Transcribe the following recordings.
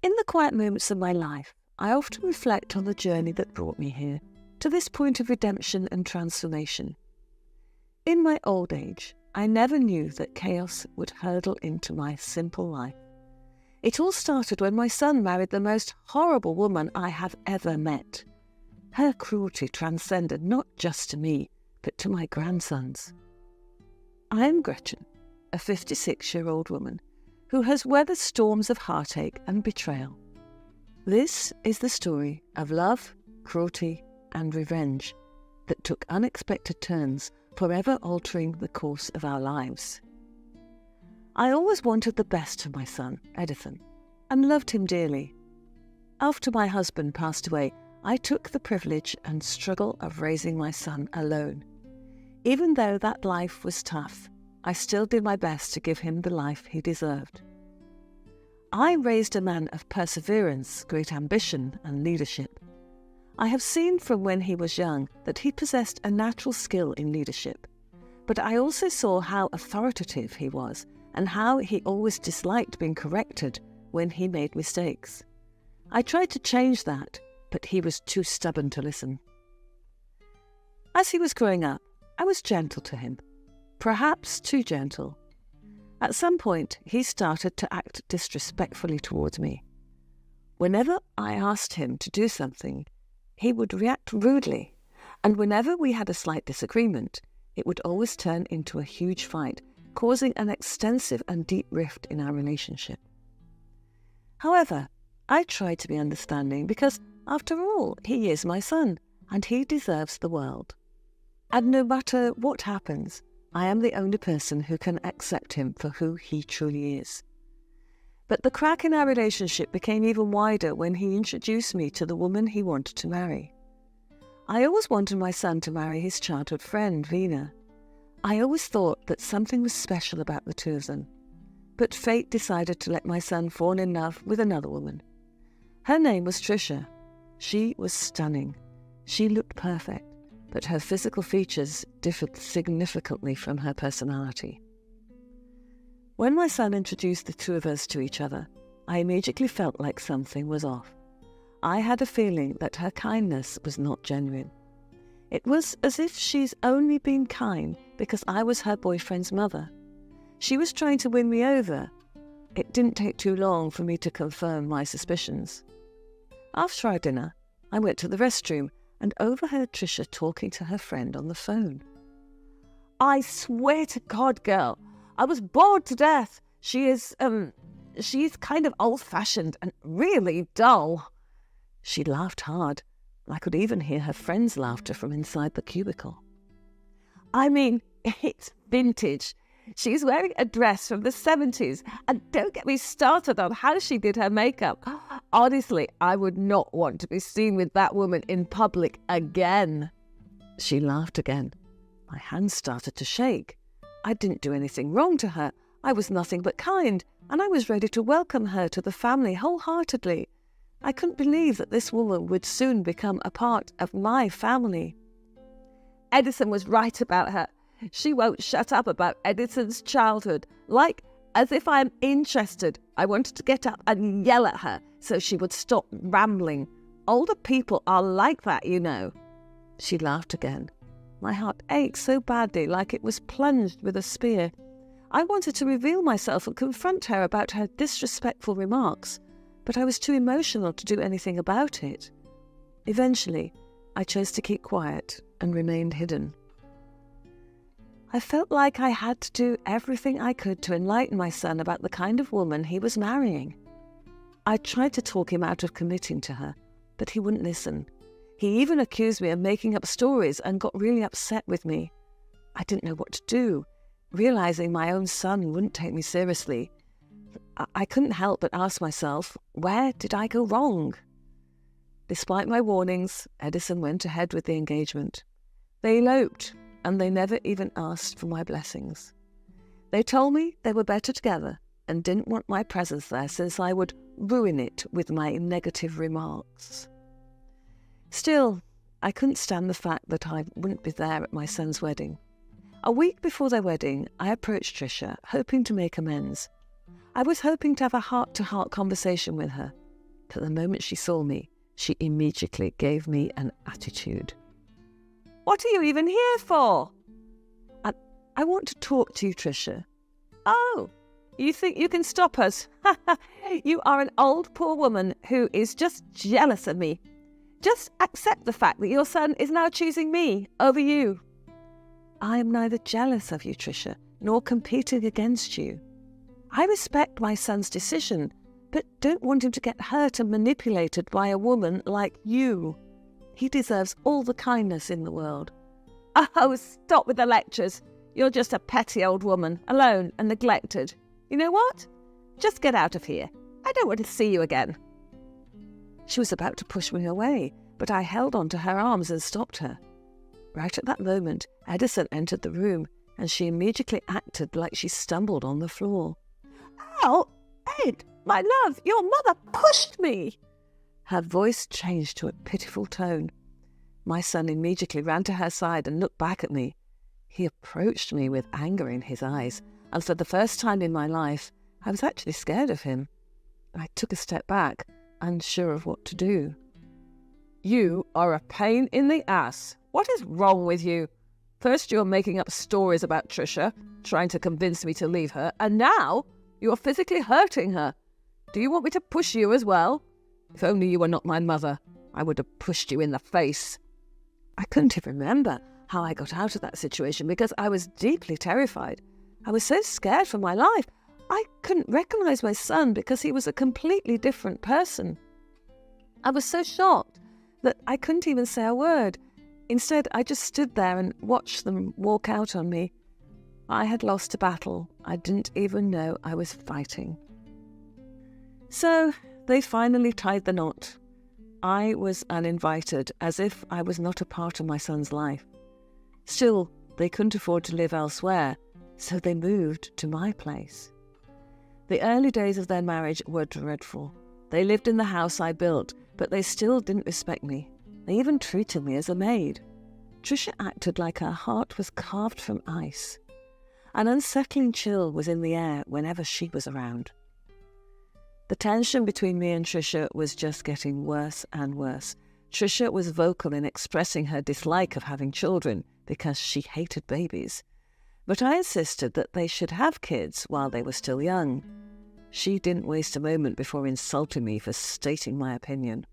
In the quiet moments of my life, I often reflect on the journey that brought me here, to this point of redemption and transformation. In my old age, I never knew that chaos would hurtle into my simple life. It all started when my son married the most horrible woman I have ever met. Her cruelty transcended not just to me, but to my grandsons. I am Gretchen, a 56-year-old woman who has weathered storms of heartache and betrayal. This is the story of love, cruelty, and revenge that took unexpected turns, forever altering the course of our lives. I always wanted the best for my son, Edison, and loved him dearly. After my husband passed away, I took the privilege and struggle of raising my son alone. Even though that life was tough, I still did my best to give him the life he deserved. I raised a man of perseverance, great ambition, and leadership. I have seen from when he was young that he possessed a natural skill in leadership, but I also saw how authoritative he was and how he always disliked being corrected when he made mistakes. I tried to change that, but he was too stubborn to listen. As he was growing up, I was gentle to him. Perhaps too gentle. At some point, he started to act disrespectfully towards me. Whenever I asked him to do something, he would react rudely, and whenever we had a slight disagreement, it would always turn into a huge fight, causing an extensive and deep rift in our relationship. However, I tried to be understanding because, after all, he is my son, and he deserves the world. And no matter what happens, I am the only person who can accept him for who he truly is. But the crack in our relationship became even wider when he introduced me to the woman he wanted to marry. I always wanted my son to marry his childhood friend, Vina. I always thought that something was special about the two of them. But fate decided to let my son fall in love with another woman. Her name was Trisha. She was stunning. She looked perfect, but her physical features differed significantly from her personality. When my son introduced the two of us to each other, I immediately felt like something was off. I had a feeling that her kindness was not genuine. It was as if she's only been kind because I was her boyfriend's mother. She was trying to win me over. It didn't take too long for me to confirm my suspicions. After our dinner, I went to the restroom and overheard Trisha talking to her friend on the phone. "I swear to God, girl, I was bored to death. She's kind of old-fashioned and really dull." She laughed hard. I could even hear her friend's laughter from inside the cubicle. "I mean, it's vintage. She's wearing a dress from the 70s, and don't get me started on how she did her makeup. Honestly, I would not want to be seen with that woman in public again." She laughed again. My hands started to shake. I didn't do anything wrong to her. I was nothing but kind, and I was ready to welcome her to the family wholeheartedly. I couldn't believe that this woman would soon become a part of my family. "Edison was right about her. She won't shut up about Edison's childhood. Like, as if I'm interested. I wanted to get up and yell at her so she would stop rambling. Older people are like that, you know." She laughed again. My heart ached so badly, like it was plunged with a spear. I wanted to reveal myself and confront her about her disrespectful remarks, but I was too emotional to do anything about it. Eventually, I chose to keep quiet and remained hidden. I felt like I had to do everything I could to enlighten my son about the kind of woman he was marrying. I tried to talk him out of committing to her, but he wouldn't listen. He even accused me of making up stories and got really upset with me. I didn't know what to do, realizing my own son wouldn't take me seriously. I couldn't help but ask myself, where did I go wrong? Despite my warnings, Edison went ahead with the engagement. They eloped, and they never even asked for my blessings. They told me they were better together and didn't want my presence there since I would ruin it with my negative remarks. Still, I couldn't stand the fact that I wouldn't be there at my son's wedding. A week before their wedding, I approached Trisha, hoping to make amends. I was hoping to have a heart-to-heart conversation with her. but the moment she saw me, she immediately gave me an attitude. "What are you even here for?" I want to talk to you, Tricia." "Oh, you think you can stop us? You are an old poor woman who is just jealous of me. Just accept the fact that your son is now choosing me over you." "I am neither jealous of you, Tricia, nor competing against you. I respect my son's decision, but don't want him to get hurt and manipulated by a woman like you. He deserves all the kindness in the world." "Oh, stop with the lectures. You're just a petty old woman, alone and neglected. You know what? Just get out of here. I don't want to see you again." She was about to push me away, but I held on to her arms and stopped her. Right at that moment, Edison entered the room, and she immediately acted like she stumbled on the floor. "Oh, Ed, my love, your mother pushed me!" Her voice changed to a pitiful tone. My son immediately ran to her side and looked back at me. He approached me with anger in his eyes, and for the first time in my life, I was actually scared of him. I took a step back, unsure of what to do. "You are a pain in the ass. What is wrong with you? First you are making up stories about Tricia, trying to convince me to leave her, and now you are physically hurting her. Do you want me to push you as well? If only you were not my mother, I would have pushed you in the face." I couldn't even remember how I got out of that situation because I was deeply terrified. I was so scared for my life. I couldn't recognize my son because he was a completely different person. I was so shocked that I couldn't even say a word. Instead, I just stood there and watched them walk out on me. I had lost a battle I didn't even know I was fighting. So they finally tied the knot. I was uninvited, as if I was not a part of my son's life. Still, they couldn't afford to live elsewhere, so they moved to my place. The early days of their marriage were dreadful. They lived in the house I built, but they still didn't respect me. They even treated me as a maid. Tricia acted like her heart was carved from ice. An unsettling chill was in the air whenever she was around. The tension between me and Tricia was just getting worse and worse. Tricia was vocal in expressing her dislike of having children because she hated babies. But I insisted that they should have kids while they were still young. She didn't waste a moment before insulting me for stating my opinion.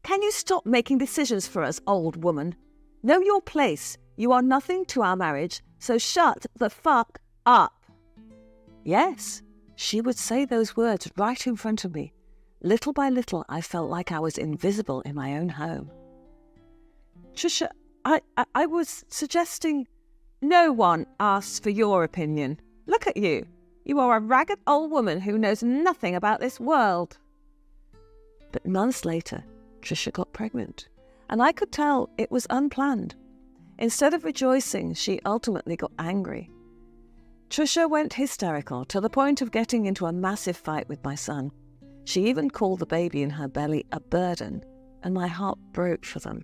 "Can you stop making decisions for us, old woman? Know your place. You are nothing to our marriage, so shut the fuck up." Yes, she would say those words right in front of me. Little by little, I felt like I was invisible in my own home. "Tricia, I was suggesting..." "No one asks for your opinion. Look at you. You are a ragged old woman who knows nothing about this world." But months later, Tricia got pregnant, and I could tell it was unplanned. Instead of rejoicing, she ultimately got angry. Tricia went hysterical to the point of getting into a massive fight with my son. She even called the baby in her belly a burden, and my heart broke for them.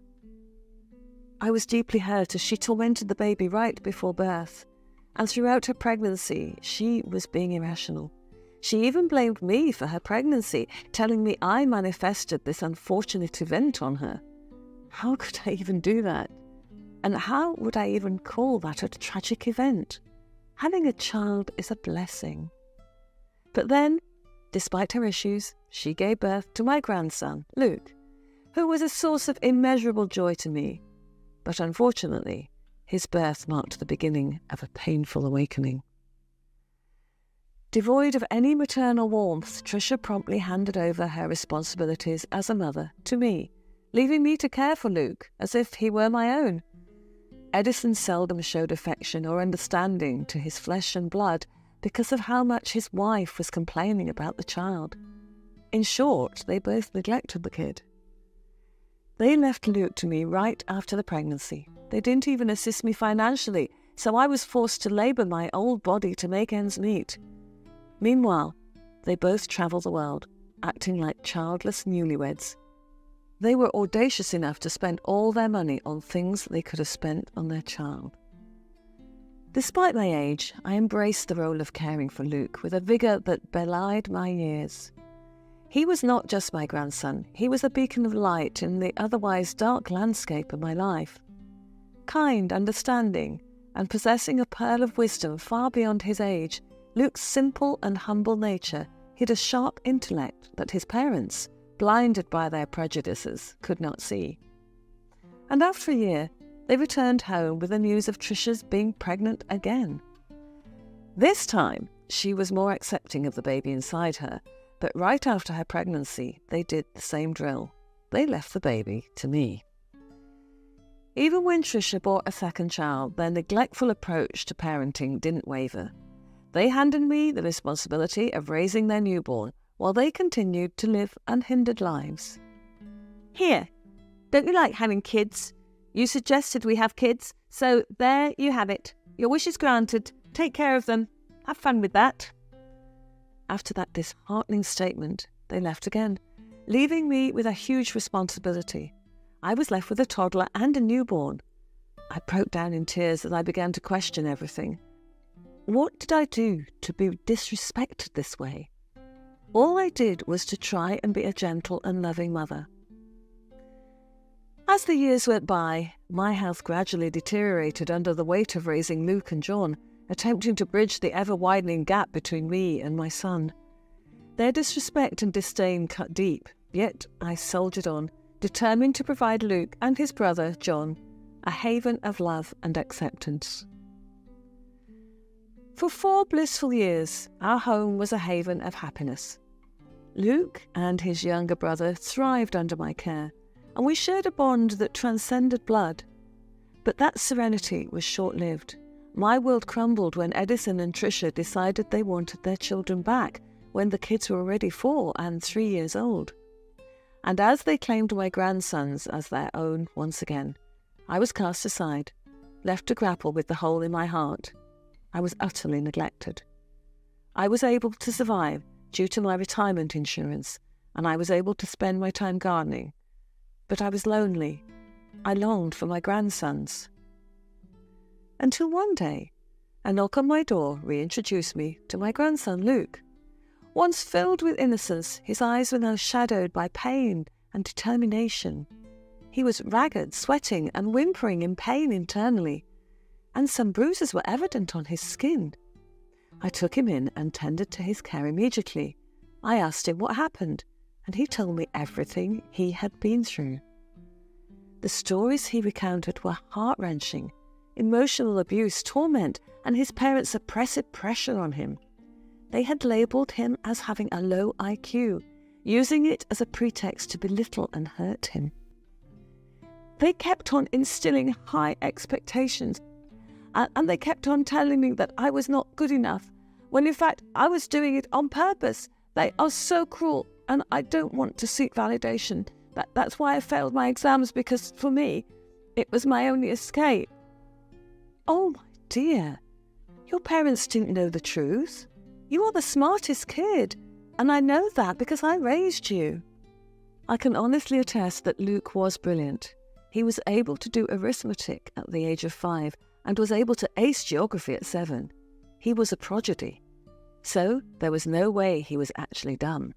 I was deeply hurt as she tormented the baby right before birth, and throughout her pregnancy, she was being irrational. She even blamed me for her pregnancy, telling me I manifested this unfortunate event on her. How could I even do that? And how would I even call that a tragic event? Having a child is a blessing. But then, despite her issues, she gave birth to my grandson, Luke, who was a source of immeasurable joy to me. But unfortunately, his birth marked the beginning of a painful awakening. Devoid of any maternal warmth, Tricia promptly handed over her responsibilities as a mother to me, leaving me to care for Luke as if he were my own. Edison seldom showed affection or understanding to his flesh and blood because of how much his wife was complaining about the child. In short, they both neglected the kid. They left Luke to me right after the pregnancy. They didn't even assist me financially, so I was forced to labour my old body to make ends meet. Meanwhile, they both travelled the world, acting like childless newlyweds. They were audacious enough to spend all their money on things they could have spent on their child. Despite my age, I embraced the role of caring for Luke with a vigour that belied my years. He was not just my grandson, he was a beacon of light in the otherwise dark landscape of my life. Kind, understanding, and possessing a pearl of wisdom far beyond his age, Luke's simple and humble nature hid a sharp intellect that his parents, blinded by their prejudices, could not see. And after a year, they returned home with the news of Trisha's being pregnant again. This time, she was more accepting of the baby inside her, but right after her pregnancy, they did the same drill. They left the baby to me. Even when Trisha bore a second child, their neglectful approach to parenting didn't waver. They handed me the responsibility of raising their newborn while they continued to live unhindered lives. Here, don't you like having kids? You suggested we have kids, so there you have it. Your wish is granted. Take care of them. Have fun with that. After that disheartening statement, they left again, leaving me with a huge responsibility. I was left with a toddler and a newborn. I broke down in tears as I began to question everything. What did I do to be disrespected this way? All I did was to try and be a gentle and loving mother. As the years went by, my health gradually deteriorated under the weight of raising Luke and John, attempting to bridge the ever-widening gap between me and my son. Their disrespect and disdain cut deep, yet I soldiered on, determined to provide Luke and his brother, John, a haven of love and acceptance. For 4 blissful years, our home was a haven of happiness. Luke and his younger brother thrived under my care, and we shared a bond that transcended blood. But that serenity was short-lived. My world crumbled when Edison and Trisha decided they wanted their children back when the kids were already 4 and 3 years old. And as they claimed my grandsons as their own once again, I was cast aside, left to grapple with the hole in my heart. I was utterly neglected. I was able to survive due to my retirement insurance, and I was able to spend my time gardening. But I was lonely. I longed for my grandsons. Until one day, a knock on my door reintroduced me to my grandson Luke. Once filled with innocence, his eyes were now shadowed by pain and determination. He was ragged, sweating, and whimpering in pain internally, and some bruises were evident on his skin. I took him in and tended to his care immediately. I asked him what happened, and he told me everything he had been through. The stories he recounted were heart-wrenching: emotional abuse, torment, and his parents' oppressive pressure on him. They had labelled him as having a low IQ, using it as a pretext to belittle and hurt him. They kept on instilling high expectations, and they kept on telling me that I was not good enough, when in fact I was doing it on purpose. They are so cruel, and I don't want to seek validation. That's why I failed my exams, because for me, it was my only escape. Oh my dear, your parents didn't know the truth. You are the smartest kid, and I know that because I raised you. I can honestly attest that Luke was brilliant. He was able to do arithmetic at the age of 5 and was able to ace geography at 7. He was a prodigy. So there was no way he was actually dumb.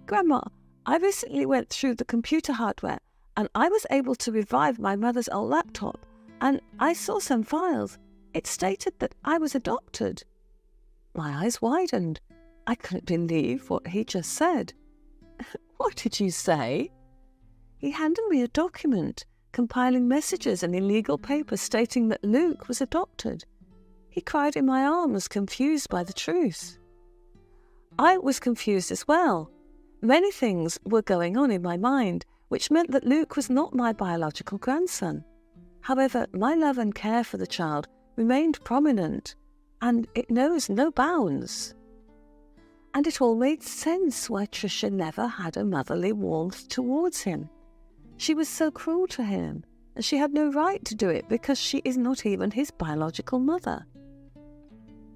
Grandma, I recently went through the computer hardware and I was able to revive my mother's old laptop, and I saw some files. It stated that I was adopted. My eyes widened. I couldn't believe what he just said. What did you say? He handed me a document compiling messages and illegal papers stating that Luke was adopted. He cried in my arms, confused by the truth. I was confused as well. Many things were going on in my mind, which meant that Luke was not my biological grandson. However, my love and care for the child remained prominent, and it knows no bounds. And it all made sense why Trisha never had a motherly warmth towards him. She was so cruel to him, and she had no right to do it because she is not even his biological mother.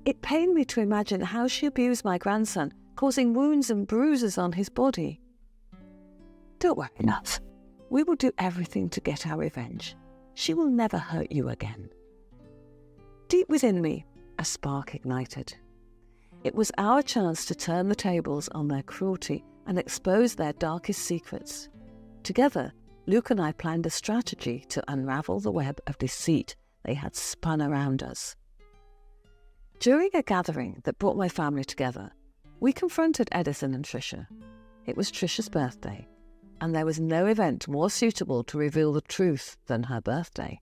It pained me to imagine how she abused my grandson, causing wounds and bruises on his body. Don't worry, love. We will do everything to get our revenge. She will never hurt you again. Deep within me, a spark ignited. It was our chance to turn the tables on their cruelty and expose their darkest secrets. Together, Luke and I planned a strategy to unravel the web of deceit they had spun around us. During a gathering that brought my family together, we confronted Edison and Tricia. It was Tricia's birthday, and there was no event more suitable to reveal the truth than her birthday.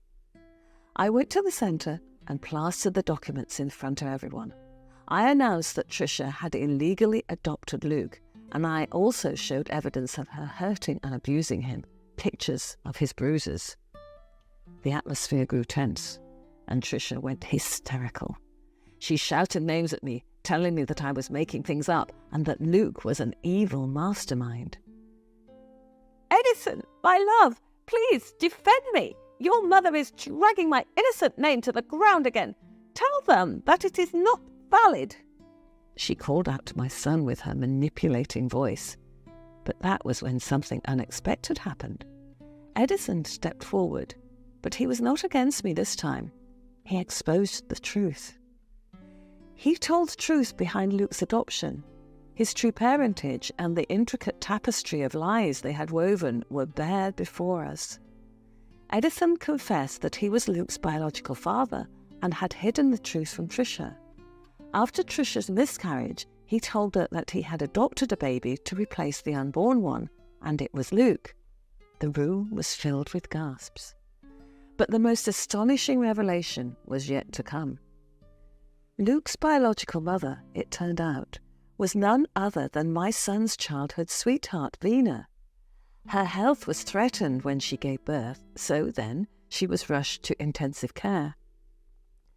I went to the centre and plastered the documents in front of everyone. I announced that Tricia had illegally adopted Luke, and I also showed evidence of her hurting and abusing him, pictures of his bruises. The atmosphere grew tense, and Tricia went hysterical. She shouted names at me, telling me that I was making things up and that Luke was an evil mastermind. "Edison, my love, please defend me. Your mother is dragging my innocent name to the ground again. Tell them that it is not valid." She called out to my son with her manipulating voice. But that was when something unexpected happened. Edison stepped forward, but he was not against me this time. He exposed the truth. He told the truth behind Luke's adoption. His true parentage and the intricate tapestry of lies they had woven were bared before us. Edison confessed that he was Luke's biological father and had hidden the truth from Tricia. After Tricia's miscarriage, he told her that he had adopted a baby to replace the unborn one, and it was Luke. The room was filled with gasps. But the most astonishing revelation was yet to come. Luke's biological mother, it turned out, was none other than my son's childhood sweetheart, Vina. Her health was threatened when she gave birth, so then she was rushed to intensive care.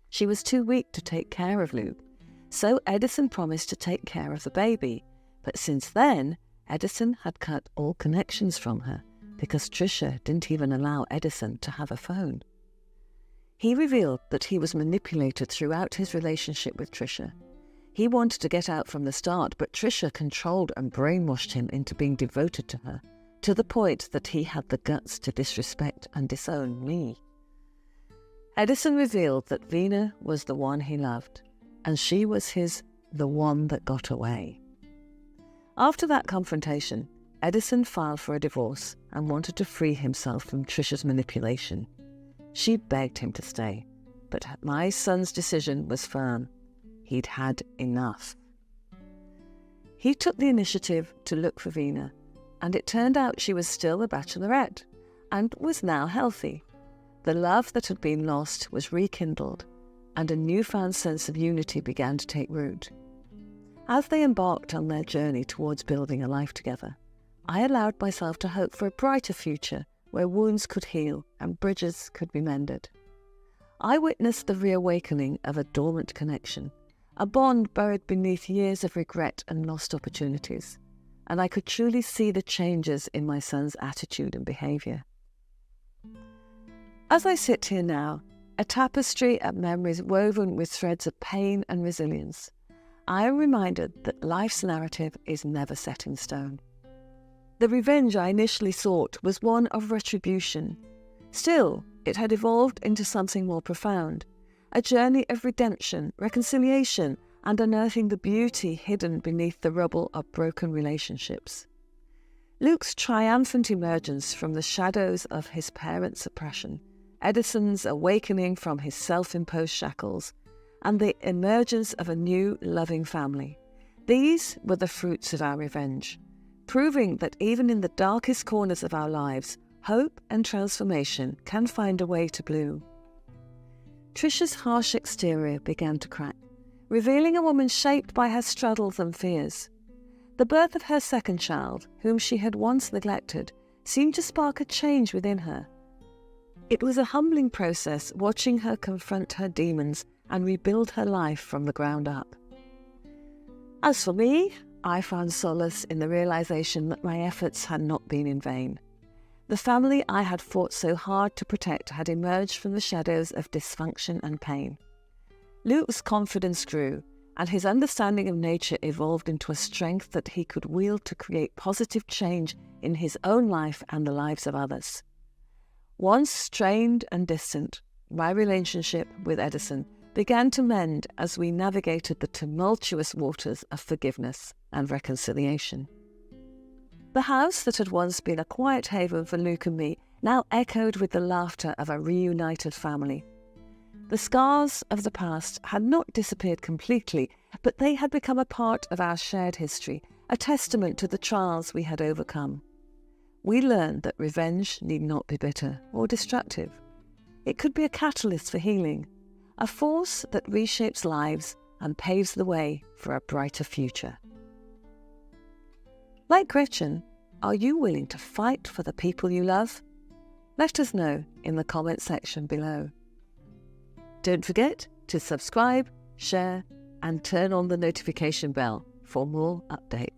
She was too weak to take care of Luke, so Edison promised to take care of the baby, but since then, Edison had cut all connections from her because Tricia didn't even allow Edison to have a phone. He revealed that he was manipulated throughout his relationship with Tricia. He wanted to get out from the start, but Tricia controlled and brainwashed him into being devoted to her, to the point that he had the guts to disrespect and disown me. Edison revealed that Vina was the one he loved, and she was the one that got away. After that confrontation, Edison filed for a divorce and wanted to free himself from Tricia's manipulation. She begged him to stay, but my son's decision was firm. He'd had enough. He took the initiative to look for Vina, and it turned out she was still a bachelorette and was now healthy. The love that had been lost was rekindled, and a newfound sense of unity began to take root. As they embarked on their journey towards building a life together, I allowed myself to hope for a brighter future where wounds could heal and bridges could be mended. I witnessed the reawakening of a dormant connection, a bond buried beneath years of regret and lost opportunities, and I could truly see the changes in my son's attitude and behaviour. As I sit here now, a tapestry of memories woven with threads of pain and resilience, I am reminded that life's narrative is never set in stone. The revenge I initially sought was one of retribution. Still, it had evolved into something more profound, a journey of redemption, reconciliation, and unearthing the beauty hidden beneath the rubble of broken relationships. Luke's triumphant emergence from the shadows of his parents' oppression, Edison's awakening from his self-imposed shackles, and the emergence of a new, loving family. These were the fruits of our revenge, proving that even in the darkest corners of our lives, hope and transformation can find a way to bloom. Tricia's harsh exterior began to crack, revealing a woman shaped by her struggles and fears. The birth of her second child, whom she had once neglected, seemed to spark a change within her. It was a humbling process watching her confront her demons and rebuild her life from the ground up. As for me, I found solace in the realization that my efforts had not been in vain. The family I had fought so hard to protect had emerged from the shadows of dysfunction and pain. Luke's confidence grew, and his understanding of nature evolved into a strength that he could wield to create positive change in his own life and the lives of others. Once strained and distant, my relationship with Edison began to mend as we navigated the tumultuous waters of forgiveness and reconciliation. The house that had once been a quiet haven for Luke and me now echoed with the laughter of a reunited family. The scars of the past had not disappeared completely, but they had become a part of our shared history, a testament to the trials we had overcome. We learned that revenge need not be bitter or destructive. It could be a catalyst for healing, a force that reshapes lives and paves the way for a brighter future. Like Gretchen, are you willing to fight for the people you love? Let us know in the comment section below. Don't forget to subscribe, share, and turn on the notification bell for more updates.